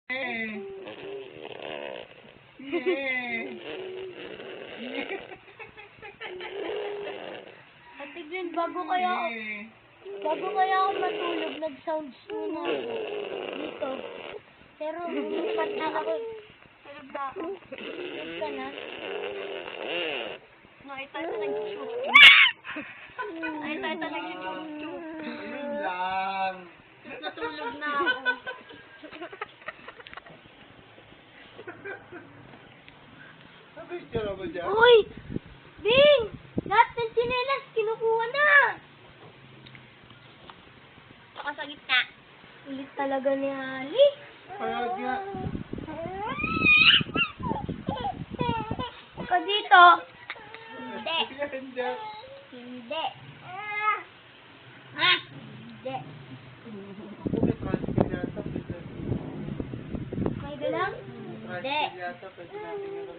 Ate Gwen, bago kaya ako matulog, nag-sounds muna ako dito. Pero lumipat na ako. Tulog na ako. Tulog ka na? Nakita ito nag-chup. Nakita ito nag-chup. Yun lang. Natulog na ako. Napicture mo dyan? Uy! Bing! Lahat ng tsinelas, kinukuha na! Ako sa gitna. Ulit talaga ni Ali. Payag nga. Ako dito. Hindi. Hindi. Hindi. Ha? Hindi. May tricycle yata. May galang? Hindi. Tricycle yata. Pwede natin